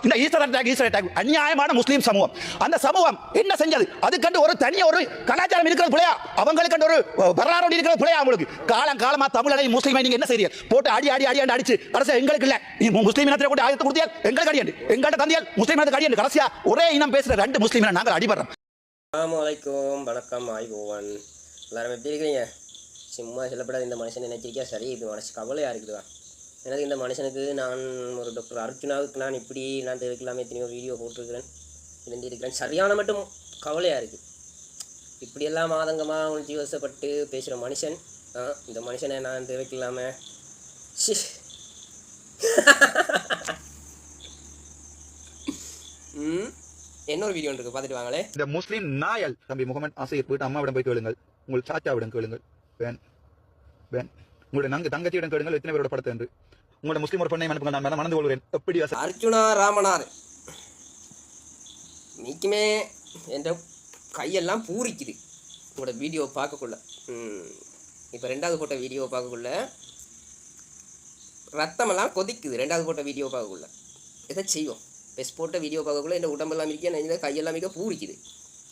இந்த Easter attack அநியாயமான முஸ்லீம் சமூகம். அந்த சமூகம் என்ன செஞ்சது? அதுக்கண்டு ஒரு தனி ஒரு கலாச்சாரம் இருக்கிறது பிள்ளையா? அவங்களுக்கு ஒரு வரலாறு இருக்கிறது பிள்ளையா? உங்களுக்கு காலமா தமிழனை முஸ்லீமை நீங்க என்ன செய்றீங்க? போட்டு அடி அடி அடி அடிச்சு கடைசியா எங்களுக்கு இல்ல முஸ்லீம் இனத்தை கொண்டு ஆயத்தை கொடுத்தியா எங்களுக்கு அடியாண்டு, எங்கள்கிட்ட தந்தியால் முஸ்லீம் இனத்துக்கு அடியாண்டு, கடைசியா ஒரே இனம் பேசுற ரெண்டு முஸ்லீம் நாங்கள் அடிபடுறோம். அஸ்ஸலாமு அலைக்கும், வணக்கம், ஆய்வோவன். எல்லாரும் எப்படி இருக்கிறீங்க? சும்மா சொல்லப்படாத இந்த மனுஷன் நினைச்சிருக்கியா? சரி, இது மனசு கவலையாக இருக்குதுவா. எனக்கு இந்த மனுஷனுக்கு நான் ஒரு டாக்டர் அர்ஜுனாவுக்கு நான் தெரிவிக்கலாமே எத்தனையோ வீடியோ போட்டிருக்கிறேன், இருந்திருக்கிறேன். சரியான மட்டும் கவலையாக இருக்குது. இப்படியெல்லாம் ஆதங்கமாக உணர்ச்சி வசப்பட்டு பேசுகிற மனுஷன், இந்த மனுஷனை நான் தெரிவிக்கலாமே. இன்னொரு வீடியோ இருக்கு, பார்த்துட்டு வாங்களே. இந்த முஸ்லீம் நாயல் தம்பி முகமது ஆசையர் போயிட்டு அம்மாவிடம் போய் கேளுங்கள், உங்கள் சாச்சாவிடம் கேளுங்கள், உங்களுடைய நாங்கள் தங்கச்சியிடம் கேளுங்கள் எத்தனை பேரோட படத்தை என்று. உங்களோட முஸ்லீம் ஒரு பெண்ணை அனுப்புங்க, நான் மறந்து கொள்கிறேன். எப்படி அர்ஜுனா ராமநாதன் நீக்குமே என்ற கையெல்லாம் பூரிக்குது உங்களோட வீடியோ பார்க்கக்குள்ள. இப்போ ரெண்டாவது போட்ட வீடியோ பார்க்கக்குள்ள ரத்தமெல்லாம் கொதிக்குது. ரெண்டாவது போட்ட வீடியோ பார்க்கக்குள்ள எதை செய்வோம்? பெஸ்ட் போட்ட வீடியோ பார்க்கக்குள்ள இந்த உடம்பெல்லாம் மிக்க நெஞ்ச கையெல்லாம் மிக பூரிக்குது.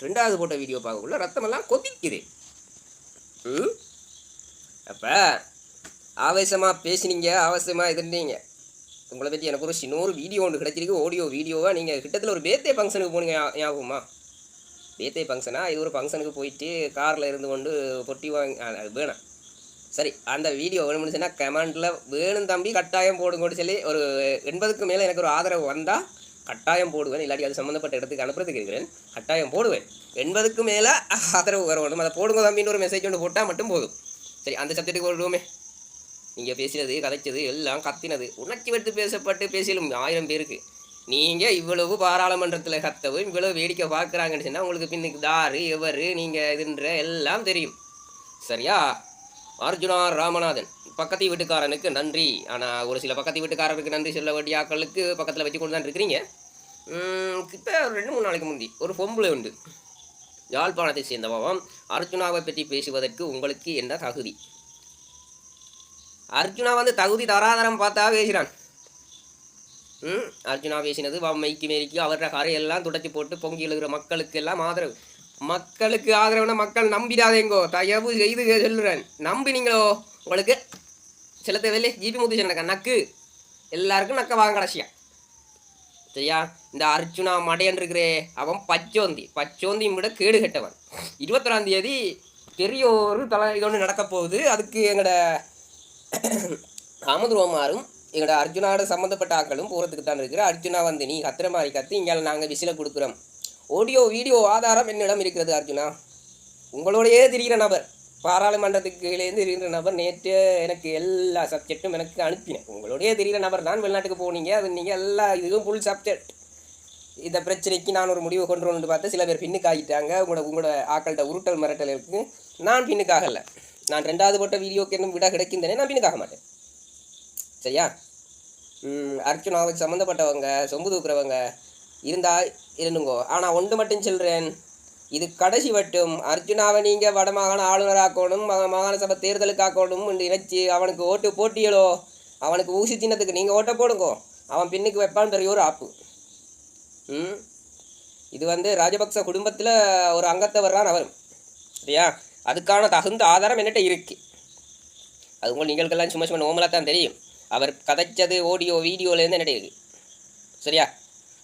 ரெண்டாவது போட்ட வீடியோ பார்க்கக்குள்ள ரத்தமெல்லாம் கொதிக்குது. அப்போ ஆவேசமாக பேசினீங்க, ஆவேசமாக இருந்தீங்க. உங்களை பற்றி எனக்கு ஒரு சின்ன வீடியோ ஒன்று கிடச்சிருக்கு, ஆடியோ வீடியோவாக. நீங்கள் கிட்டத்தில் ஒரு பேர்த்டே ஃபங்க்ஷனுக்கு போனீங்க ஞாபகமா? பேர்த்டே ஃபங்க்ஷனாக இது ஒரு ஃபங்க்ஷனுக்கு போயிட்டு காரில் இருந்து கொண்டு பொட்டி வாங்கி அது வேணாம். சரி, அந்த வீடியோ வேணும்னு சொன்னால் கமெண்டில் வேணும் தம்பி கட்டாயம் போடுங்கன்னு சொல்லி ஒரு 80க்கு மேலே எனக்கு ஒரு ஆதரவு வந்தால் கட்டாயம் போடுவேன். இல்லாட்டி அது சம்மந்தப்பட்ட இடத்துக்கு அனுப்புறதுக்கு இருக்கிறேன், கட்டாயம் போடுவேன். 80க்கு மேலே ஆதரவு வரணும், அதை போடுங்க தம்பின்னு ஒரு மெசேஜ் ஒன்று போட்டால் மட்டும் போதும். சரி, அந்த சப்ஜெக்ட்டுக்கு வருவோமே. நீங்கள் பேசினது, கதைச்சது, எல்லாம் கத்தினது, உணர்ச்சி வெட்டு பேசப்பட்டு பேசிலும் 1000 பேருக்கு நீங்கள் இவ்வளவு பாராளுமன்றத்தில் கத்தவும் இவ்வளவு வேடிக்கை பார்க்குறாங்கன்னு சொன்னால் உங்களுக்கு பின்னுக்கு தாரு எவர் நீங்கள் இதுன்ற எல்லாம் தெரியும். சரியா? அர்ஜுனா ராமநாதன் பக்கத்து வீட்டுக்காரனுக்கு நன்றி. ஆனால் ஒரு சில பக்கத்து வீட்டுக்காரனுக்கு நன்றி சொல்ல வேண்டிய ஆக்களுக்கு பக்கத்தில் வச்சு கொண்டு தான் இருக்கிறீங்க. இப்போ 2-3 நாளைக்கு முந்தி ஒரு பொம்பளை உண்டு, யாழ்ப்பாணத்தை சேர்ந்தவன். அர்ஜுனாவை பற்றி பேசுவதற்கு உங்களுக்கு என்ன தகுதி? அர்ஜுனா தகுதி தராதரம் பார்த்தா பேசுகிறான். அர்ஜுனா பேசினது மைக்கு மேரிக்கு அவரோட கரையெல்லாம் துடைச்சி போட்டு பொங்கி எழுதுகிற மக்களுக்கு எல்லாம் ஆதரவு. மக்களுக்கு ஆதரவுனா மக்கள் நம்பிடாதேங்கோ, தயவு செய்து சொல்லுறேன். நம்பினீங்களோ உங்களுக்கு சில தேவையில்லை. ஜிபி முத்துச்சேன் நக்கு எல்லாருக்கும் நக்க வாங்க கடைசியா. சரியா? இந்த அர்ஜுனா மடையன் இருக்கிறே அவன் பச்சோந்தியும் விட கேடு கெட்டவன். 21ஆம் தேதி பெரிய ஒரு இது ஒன்று நடக்க போகுது. அதுக்கு எங்களோட அமுதுரோமாரும் எங்களோட அர்ஜுனாவோட சம்மந்தப்பட்ட ஆக்களும் போகிறதுக்கு தான் இருக்கிற. அர்ஜுனா நீ கத்துற மாதிரி கற்று இங்கே நாங்கள் விசில கொடுக்குறோம். ஆடியோ வீடியோ ஆதாரம் என்னிடம் இருக்கிறது. அர்ஜுனா உங்களோடையே திரிகிற நபர், பாராளுமன்றத்துக்குலேருந்து இருக்கிற நபர். நேற்று எனக்கு எல்லா சப்ஜெக்டும் எனக்கு அனுப்பினேன். உங்களோடையே திரிகிற நபர் தான். வெளிநாட்டுக்கு போனீங்க, அது நீங்கள் எல்லா இதுவும் ஃபுல் சப்ஜெக்ட். இந்த பிரச்சனைக்கு நான் ஒரு முடிவு கொண்டு வந்து பார்த்து சில பேர் பின்னுக்கு ஆகிட்டாங்க. உங்களோட ஆக்கள்கிட்ட உருட்டல் மிரட்டல் இருக்குது. நான் பின்னுக்காகல. நான் 2வது போட்ட வீடியோக்கு இன்னும் விட கிடைக்கின்றனே, நான் பின்னுக்காக மாட்டேன். சரியா? அர்ஜுனாவுக்கு சம்மந்தப்பட்டவங்க சொம்பு தூக்குறவங்க இருந்தால் இருந்துங்கோ. ஆனால் ஒன்று மட்டும் சொல்கிறேன், இது கடைசி வட்டும். அர்ஜுனாவை நீங்கள் வடமாகாண ஆளுநராக்கணும், மாகாண சபை தேர்தலுக்கு ஆக்கணும் நினைச்சு அவனுக்கு ஓட்டு போட்டியலோ, அவனுக்கு ஊசி சின்னத்துக்கு நீங்கள் ஓட்டை போடுங்கோ, அவன் பின்னுக்கு வைப்பான்னு பெரிய ஒரு ஆப்பு. இது ராஜபக்ச குடும்பத்தில் ஒரு அங்கத்தவர் தான் அவர். சரியா? அதுக்கான தகுந்த ஆதாரம் என்னட்ட இருக்குது. அது உங்கள் நீங்களுக்கெல்லாம் சும்மா நோமலாக தான் தெரியும். அவர் கதைச்சது ஆடியோ வீடியோலேருந்து என்னட்ட இருக்குது. சரியா?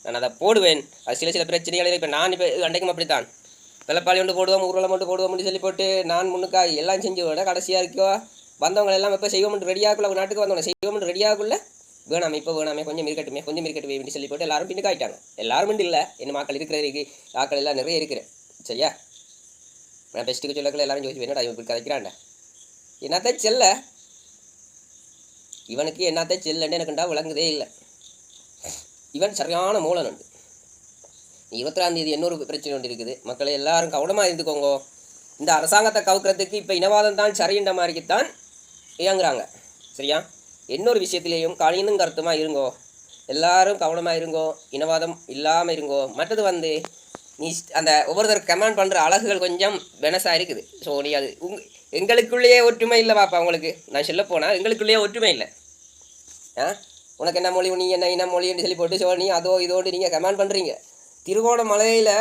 நான் அதை போடுவேன். அது சில பிரச்சனைகள். இப்போ நான் அன்றைக்கும் அப்படித்தான் வெள்ளப்பாளி ஒன்று போடுவோம், ஊர்வலம் ஒன்று போடுவோம்னு சொல்லி போட்டு நான் முன்னுக்காக எல்லாம் செஞ்சு விட கடைசியாக இருக்கோ வந்தவங்க எல்லாம் இப்போ செய்வோம்னு ரெடியாகுள்ள, நாட்டுக்கு வந்தவங்க செய்வோம்னு ரெடியாகுள்ள வேணாமே, இப்போ வேணாமே, கொஞ்சம் இருக்கட்டுமே அப்படின்னு சொல்லி போட்டு எல்லாரும் பின்னுக்கு ஆகிட்டாங்க. எல்லாரும் இல்லை, என்ன மக்கள் இருக்கிற ஆக்கள் எல்லாம் நிறைய இருக்கிறேன். சரியா? நான் பெஸ்ட்டுக்கு சொல்லக்குள்ள எல்லாரும் யோசிச்சு என்னடா இவன் இப்படி கதைக்கிறான்டா, என்னத்த செல்ல இவனுக்கு என்னத்த செல்லன்னு எனக்குண்டா விளங்குதே இல்லை. இவன் சரியான மூலன் உண்டு. 21ஆம் தேதி இன்னொரு பிரச்சனை ஒன்று இருக்குது. மக்களை எல்லாரும் கவனமாக இருந்துக்கோங்க. இந்த அரசாங்கத்தை கவுக்கிறதுக்கு இப்போ இனவாதம் தான் சரின்ற மாதிரிக்குத்தான் இயங்குறாங்க. சரியா? இன்னொரு விஷயத்திலேயும் கணினும் கருத்துமாக இருங்கோ, எல்லாரும் கவனமாக இருங்கோ, இனவாதம் இல்லாமல் இருங்கோ. மற்றது நீ அந்த ஒவ்வொருத்தர் கமெண்ட் பண்ணுற அழகுகள் கொஞ்சம் வெனஸாக இருக்குது. ஸோ நீ அது எங்களுக்குள்ளேயே ஒற்றுமை இல்லை பாப்பா. உங்களுக்கு நான் சொல்ல போனால் எங்களுக்குள்ளேயே ஒற்றுமை இல்லை. உனக்கு என்ன மொழி நீ என்ன என்ன மொழின்னு சொல்லி போட்டு நீ அதோ இதோடு நீங்கள் கமெண்ட் பண்ணுறீங்க. திருகோணமலையில்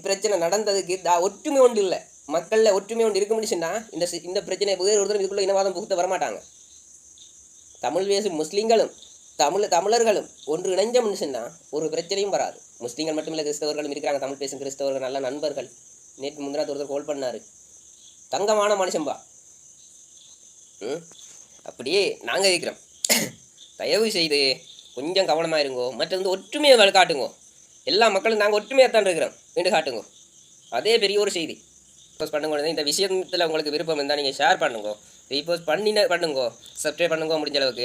பிரச்சனை நடந்ததுக்கு ஒற்றுமை ஒன்று இல்லை, மக்களில் ஒற்றுமை ஒன்று இருக்க முடிச்சுன்னா இந்த பிரச்சனை வேறு ஒருத்தரும் இதுக்குள்ளே இனவாதம் புகுத்த வரமாட்டாங்க. தமிழ் பேசும் முஸ்லீம்களும் தமிழர்களும் ஒன்று இணைஞ்ச மனுஷன்னா ஒரு பிரச்சனையும் வராது. முஸ்லீம்கள் மட்டுமில்லை, கிறிஸ்தவர்களும் இருக்கிறாங்க, தமிழ் பேசும் கிறிஸ்தவர்கள் நல்ல நண்பர்கள். நேற்று முந்தினாத்து ஒருத்தர் கால் பண்ணார், தங்கமான மனுஷன்பா. அப்படியே நாங்கள் இருக்கிறோம். தயவு செய்து கொஞ்சம் கவனமாக இருங்கோ. மற்ற ஒற்றுமையை காட்டுங்கோ. எல்லா மக்களும் நாங்கள் ஒற்றுமையாக தான் இருக்கிறோம் என்று காட்டுங்கோ. அதே பெரிய ஒரு செய்தி. ரீபோஸ்ட் பண்ணுங்க. இந்த விஷயத்தில் உங்களுக்கு விருப்பம் இருந்தால் நீங்கள் ஷேர் பண்ணுங்க, ரீபோஸ்ட் பண்ணுங்கோ, சப்ஸ்கிரைப் பண்ணுங்க முடிஞ்ச அளவுக்கு.